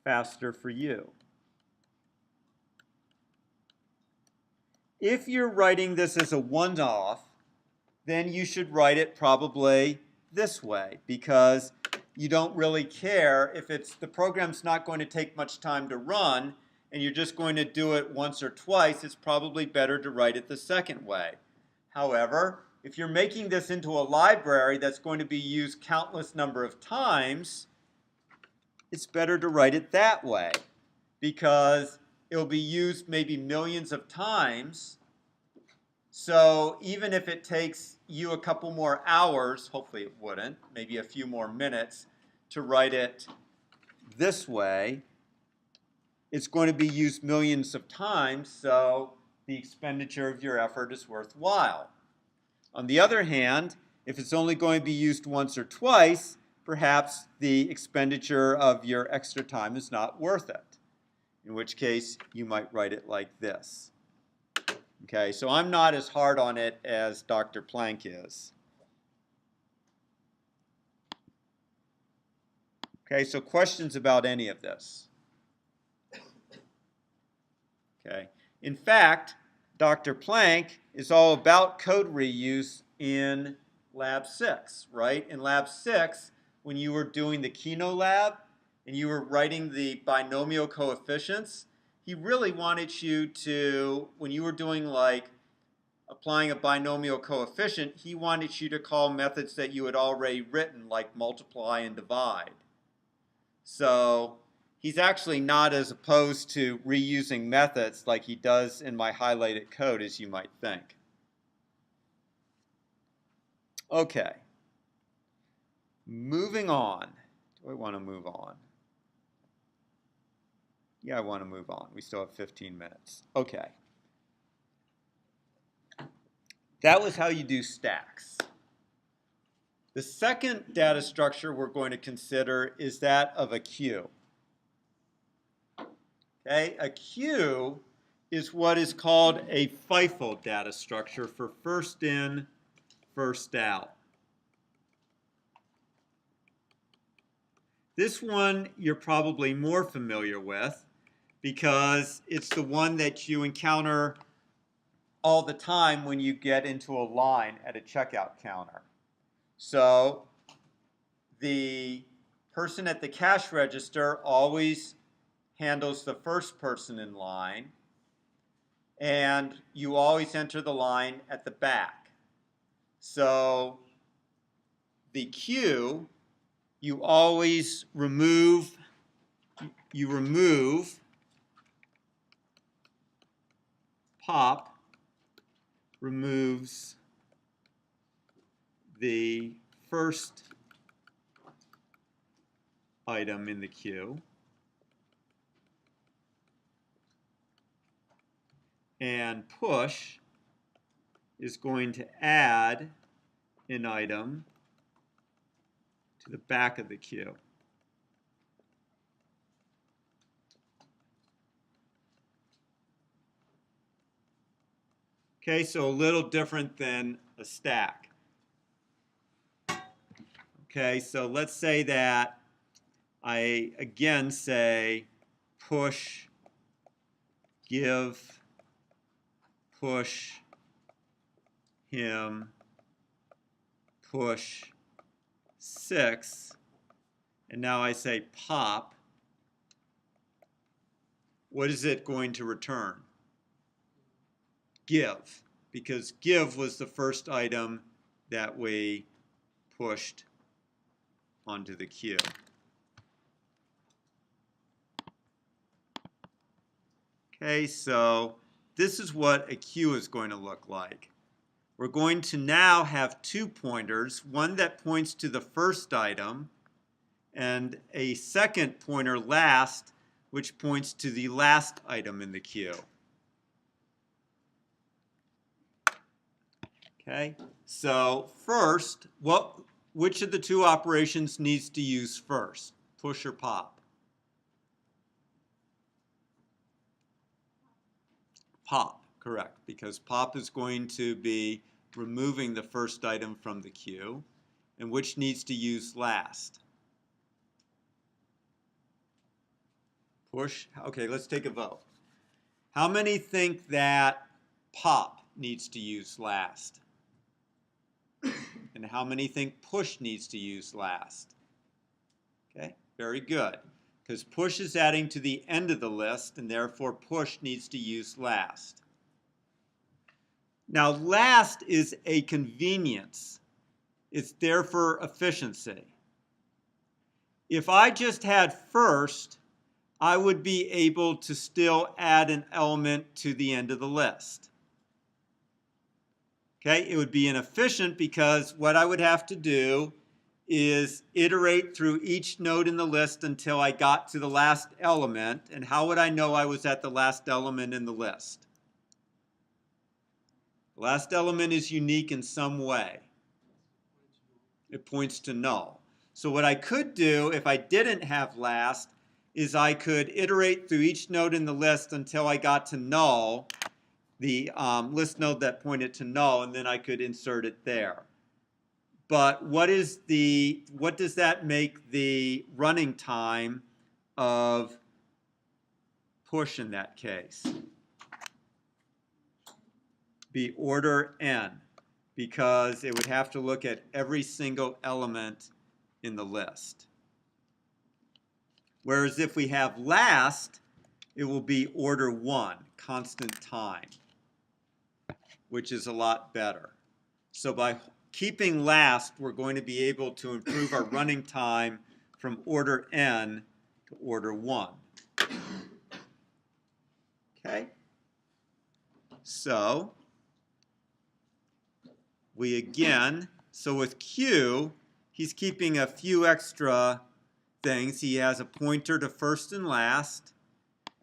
Faster for you. If you're writing this as a one-off, then you should write it probably this way because you don't really care if the program's not going to take much time to run and you're just going to do it once or twice. It's probably better to write it the second way. However, if you're making this into a library that's going to be used countless number of times, it's better to write it that way because it'll be used maybe millions of times. So even if it takes you a couple more hours, hopefully it wouldn't, maybe a few more minutes to write it this way, it's going to be used millions of times, so the expenditure of your effort is worthwhile. On the other hand, if it's only going to be used once or twice, perhaps the expenditure of your extra time is not worth it, in which case you might write it like this. Okay, so I'm not as hard on it as Dr. Planck is. Okay, so questions about any of this? Okay, in fact, Dr. Planck is all about code reuse in Lab 6, right? In Lab 6, when you were doing the Kino lab and you were writing the binomial coefficients, he really wanted you to, when you were doing like applying a binomial coefficient, he wanted you to call methods that you had already written, like multiply and divide. So he's actually not as opposed to reusing methods like he does in my highlighted code as you might think. Okay. Moving on. Do I want to move on? Yeah, I want to move on. We still have 15 minutes. Okay. That was how you do stacks. The second data structure we're going to consider is that of a queue. Okay, a queue is what is called a FIFO data structure for first in, first out. This one you're probably more familiar with because it's the one that you encounter all the time when you get into a line at a checkout counter. So the person at the cash register always handles the first person in line, and you always enter the line at the back. So the queue, you always remove pop removes the first item in the queue, and push is going to add an item to the back of the queue. Okay, so a little different than a stack. Okay, so let's say that I again say push, give, push, him, push, 6, and now I say pop. What is it going to return? Give, because give was the first item that we pushed onto the queue. Okay, so this is what a queue is going to look like. We're going to now have 2 pointers, one that points to the first item, and a second pointer last, which points to the last item in the queue. Okay, so first, which of the 2 operations needs to use first, push or pop? Pop, correct, because pop is going to be removing the first item from the queue, and which needs to use last? Push. Okay, let's take a vote. How many think that pop needs to use last? And how many think push needs to use last? Okay, very good. Because push is adding to the end of the list, and therefore push needs to use last. Now, last is a convenience. It's there for efficiency. If I just had first, I would be able to still add an element to the end of the list. Okay, it would be inefficient because what I would have to do is iterate through each node in the list until I got to the last element. And how would I know I was at the last element in the list? The last element is unique in some way. It points to null. So what I could do if I didn't have last is I could iterate through each node in the list until I got to null, the list node that pointed to null, and then I could insert it there. But what does that make the running time of push in that case? Be order n, because it would have to look at every single element in the list. Whereas if we have last, it will be order 1, constant time, which is a lot better. So by keeping last, we're going to be able to improve our running time from order n to order 1. Okay? So so with Q, he's keeping a few extra things. He has a pointer to first and last.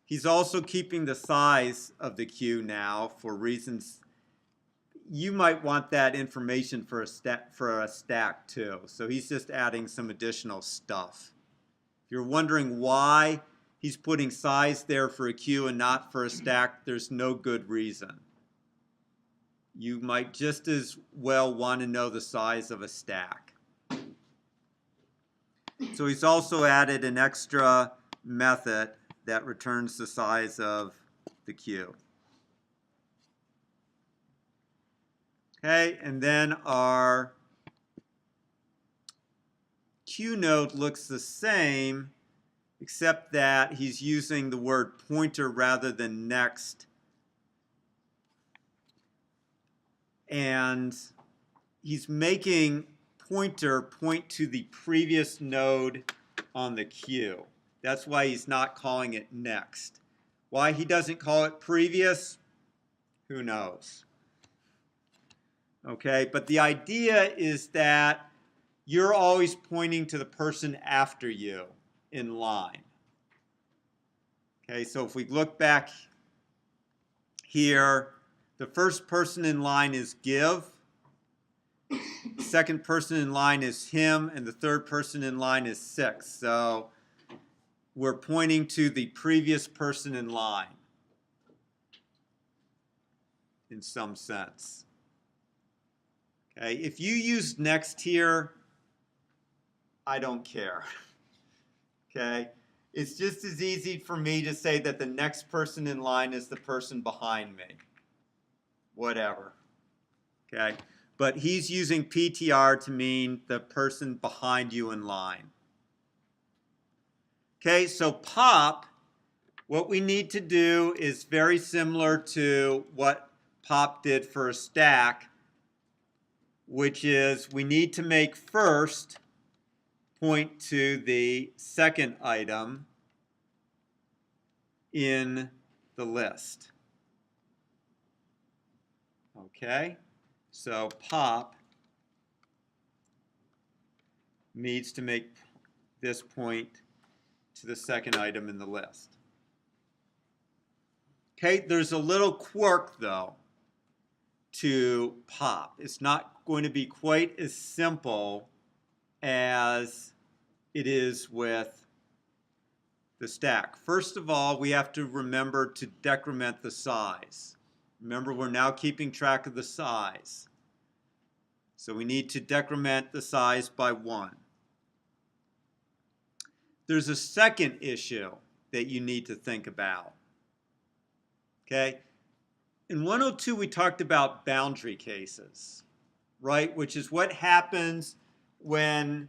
He's also keeping the size of the queue now for reasons you might want that information for a stack too. So he's just adding some additional stuff. If you're wondering why he's putting size there for a queue and not for a stack, there's no good reason. You might just as well want to know the size of a stack. So he's also added an extra method that returns the size of the queue. Okay, and then our queue node looks the same, except that he's using the word pointer rather than next. And he's making pointer point to the previous node on the queue. That's why he's not calling it next. Why he doesn't call it previous, who knows? Okay, but the idea is that you're always pointing to the person after you in line. Okay, so if we look back here, the first person in line is give, the second person in line is him, and the third person in line is 6. So we're pointing to the previous person in line in some sense. Okay, if you use next here, I don't care. Okay, it's just as easy for me to say that the next person in line is the person behind me. Whatever. Okay, but he's using PTR to mean the person behind you in line. Okay, so pop, what we need to do is very similar to what pop did for a stack, which is we need to make first point to the second item in the list. Okay, so pop needs to make this point to the second item in the list. Okay, there's a little quirk though to pop. It's not going to be quite as simple as it is with the stack. First of all, we have to remember to decrement the size. Remember, we're now keeping track of the size. So we need to decrement the size by 1. There's a second issue that you need to think about. Okay? In 102, we talked about boundary cases, right? Which is what happens when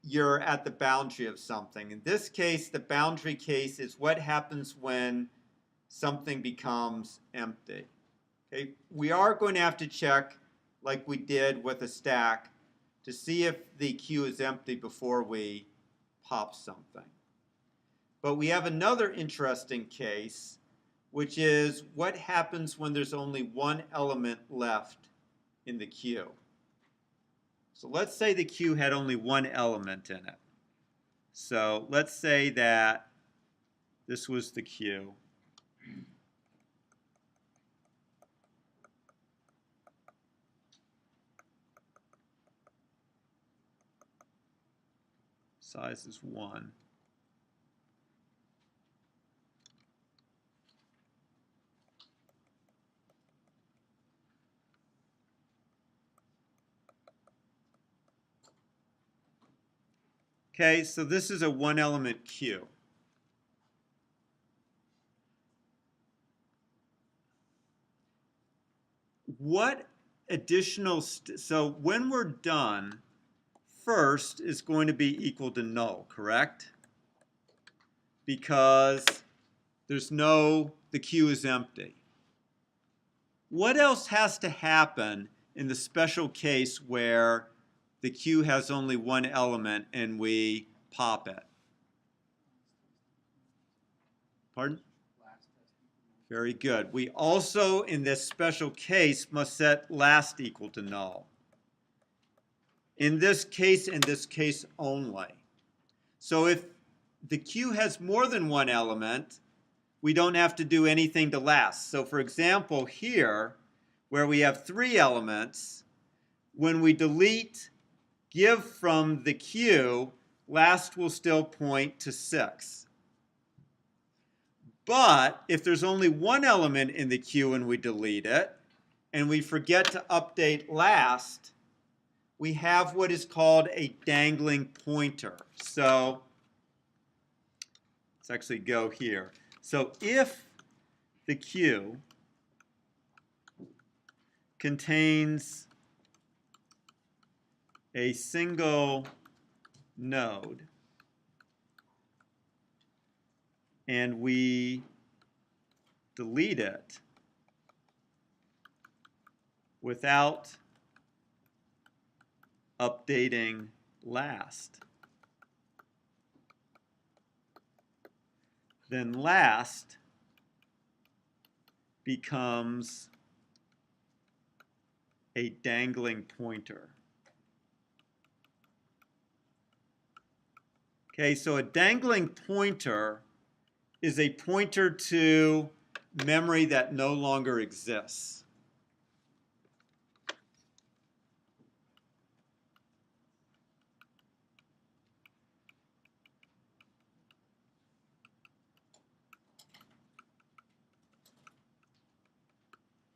you're at the boundary of something. In this case, the boundary case is what happens when something becomes empty. Okay? We are going to have to check, like we did with a stack, to see if the queue is empty before we pop something. But we have another interesting case, which is what happens when there's only one element left in the queue. So let's say the queue had only one element in it. So let's say that this was the queue. Size is 1. Okay, so this is a one-element queue. What additional, so when we're done, first is going to be equal to null, correct? Because there's no, the queue is empty. What else has to happen in the special case where the queue has only one element and we pop it? Pardon? Very good. We also, in this special case, must set last equal to null. In this case only. So if the queue has more than one element, we don't have to do anything to last. So for example, here, where we have 3 elements, when we delete give from the queue, last will still point to 6. But if there's only one element in the queue and we delete it, and we forget to update last, we have what is called a dangling pointer. So let's actually go here. So if the queue contains a single node and we delete it without updating last, then last becomes a dangling pointer. Okay, so a dangling pointer is a pointer to memory that no longer exists.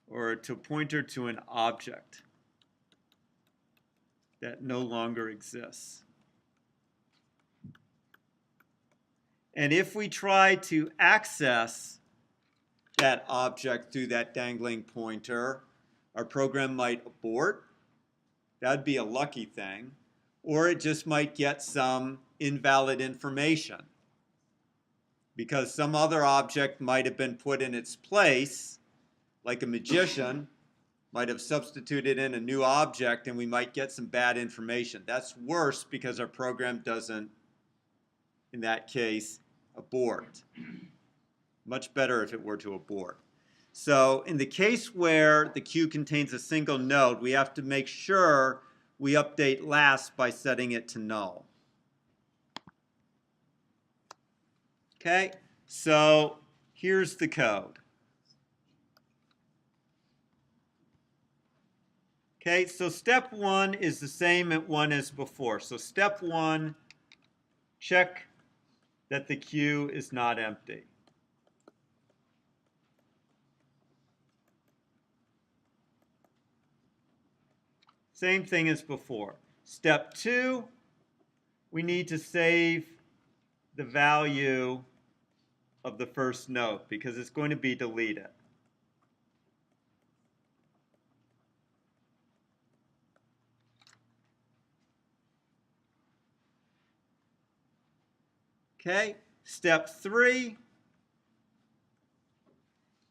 Or to pointer to an object that no longer exists. And if we try to access that object through that dangling pointer, our program might abort. That'd be a lucky thing. Or it just might get some invalid information because some other object might have been put in its place, like a magician might have substituted in a new object, and we might get some bad information. That's worse because our program doesn't, in that case, abort. Much better if it were to abort. So in the case where the queue contains a single node, we have to make sure we update last by setting it to null. Okay, so here's the code. Okay, so step one is the same one as before. So step one, check that the queue is not empty. Same thing as before. Step two, we need to save the value of the first node because it's going to be deleted. Okay, step three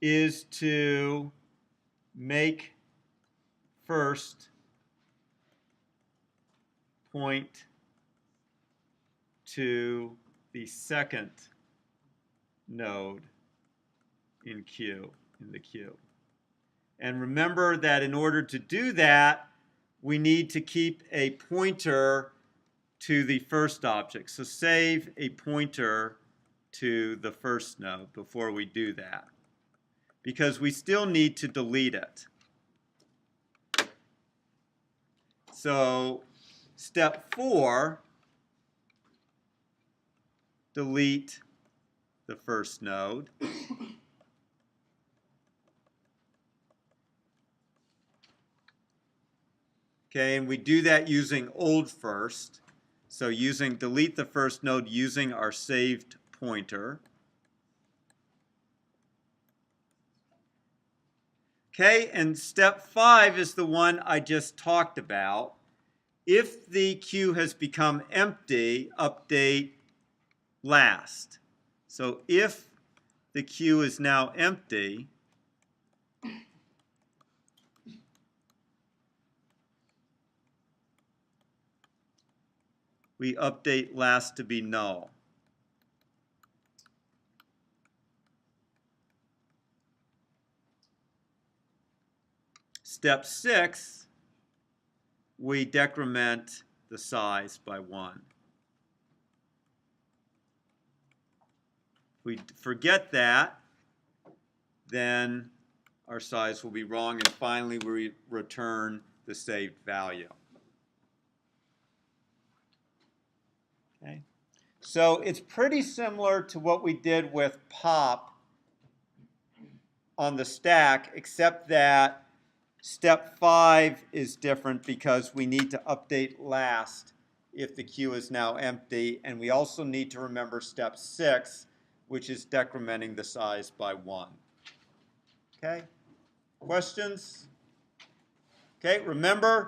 is to make first point to the second node in the queue. And remember that in order to do that, we need to keep a pointer to the first object. So save a pointer to the first node before we do that, because we still need to delete it. So step four, delete the first node. Okay, and we do that using old first. So delete the first node using our saved pointer. Okay, and step five is the one I just talked about. If the queue has become empty, update last. So if the queue is now empty, we update last to be null. Step six, we decrement the size by 1. If we forget that, then our size will be wrong, and finally we return the saved value. Okay. So it's pretty similar to what we did with pop on the stack, except that Step 5 is different because we need to update last if the queue is now empty, and we also need to remember step 6, which is decrementing the size by 1. Okay? Questions? Okay, remember,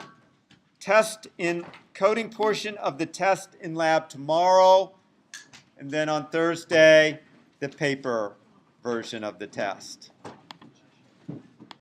test in coding portion of the test in lab tomorrow, and then on Thursday, the paper version of the test.